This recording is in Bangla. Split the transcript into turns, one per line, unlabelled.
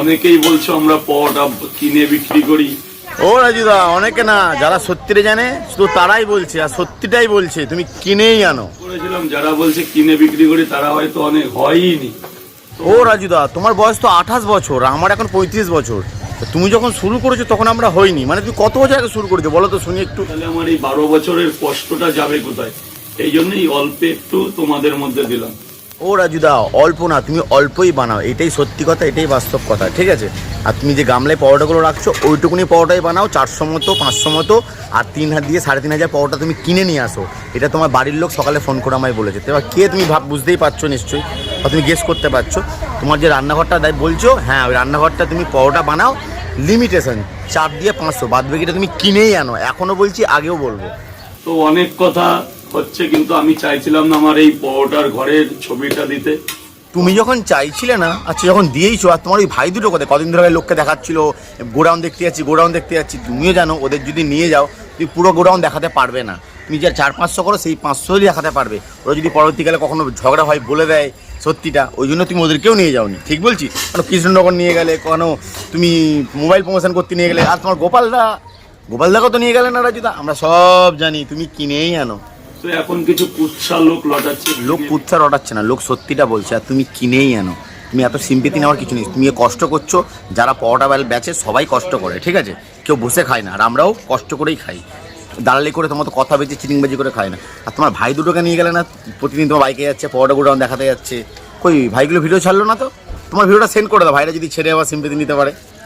অনেকেই বলছো আমরা পরোটা কিনে বিক্রি করি।
ও রাজুদা, অনেকে না, যারা সত্যিটা জানে শুধু তারাই বলছে, আর সত্যিটাই বলছে তুমি কিনেই আনো।
করেছিলাম, যারা বলছে কিনে বিক্রি করি তারা হয়তো অনেক হয়ইনি।
ও রাজুদা, তোমার বয়স তো 28 বছর, আমার এখন 35 বছর। তো তুমি যখন শুরু করেছো তখন আমরা হইনি, মানে তুমি কত বছর আগে শুরু করেছো বলো তো শুনি একটু।
তাহলে আমার এই 12 বছরের কষ্টটা যাবে কোথায়? এই জন্যই অল্প একটু তোমাদের মধ্যে দিলাম।
ও রাজুদা, অল্প না, তুমি অল্পই বানাও, এটাই সত্যি কথা, এটাই বাস্তব কথা, ঠিক আছে? আর তুমি যে গামলায় পরোটাগুলো রাখছো ওইটুকুনি পরোটাই বানাও, 400 মতো 500 মতো, আর 3 হাত দিয়ে 3,500 পরোটা তুমি কিনে নিয়ে আসো। এটা তোমার বাড়ির লোক সকালে ফোন করে আমায় বলেছে। তো এবার কে তুমি বুঝতেই পারছো নিশ্চয়ই, বা তুমি গেস করতে পারছো। তোমার যে রান্নাঘরটা বলছো, হ্যাঁ ওই রান্নাঘরটা তুমি পরোটা বানাও, লিমিটেশন 4 দিয়ে 500, বাদ বাকিটা তুমি কিনেই আনো। এখনও বলছি, আগেও বলবো।
তো অনেক কথা হচ্ছে, কিন্তু আমি চাইছিলাম না আমার এই পরোটার ঘরের ছবিটা দিতে।
তুমি যখন চাইছিলে না, আচ্ছা যখন দিয়েইছো, আর তোমার ওই ভাই দুটো কোথায়? কদিন ধরে লোককে দেখাচ্ছিল গোডাউন দেখতে যাচ্ছি, গোডাউন দেখতে যাচ্ছি। তুমিও জানো ওদের যদি নিয়ে যাও তুমি পুরো গোডাউন দেখাতে পারবে না। তুমি যা 400-500 করো সেই 500ই দেখাতে পারবে। ওরা যদি পরবর্তীকালে কখনো ঝগড়া হয় বলে দেয় সত্যিটা, ওই জন্য তুমি ওদেরকেও নিয়ে যাওনি, ঠিক বলছি? কারণ কৃষ্ণনগর নিয়ে গেলে, কোনো তুমি মোবাইল প্রমোশন করতে নিয়ে গেলে, আর তোমার গোপালদাকেও তো নিয়ে গেলে না রাজুদা। আমরা সব জানি তুমি কিনেই আনো।
তো এখন কিছু কুৎসা লোক লটাচ্ছে।
লোক কুৎসার অর্ডাচ্ছে না, লোক সত্যিটা বলছে, আর তুমি কিনেই আনো। তুমি এত সিম্পেথি নেওয়ার কিছু নেই। তুমি কষ্ট করছো, যারা পরোটা বেচে সবাই কষ্ট করে, ঠিক আছে? কেউ বসে খায় না, আর আমরাও কষ্ট করেই খাই। দালালি করে তোমার তো কথা বেঁচে চিটিংবাজি করে খায় না। আর তোমার ভাই দুটোকে নিয়ে গেলে না, প্রতিদিন তোমার বাইকে যাচ্ছে, পরোটা গোডাউন দেখাতে যাচ্ছে, কই ভাইগুলো ভিডিও ছাড়লো না তো? তোমার ভিডিওটা সেন্ড করে দাও, ভাইরা যদি ছেড়ে আবার সিম্পেথি নিতে পারে।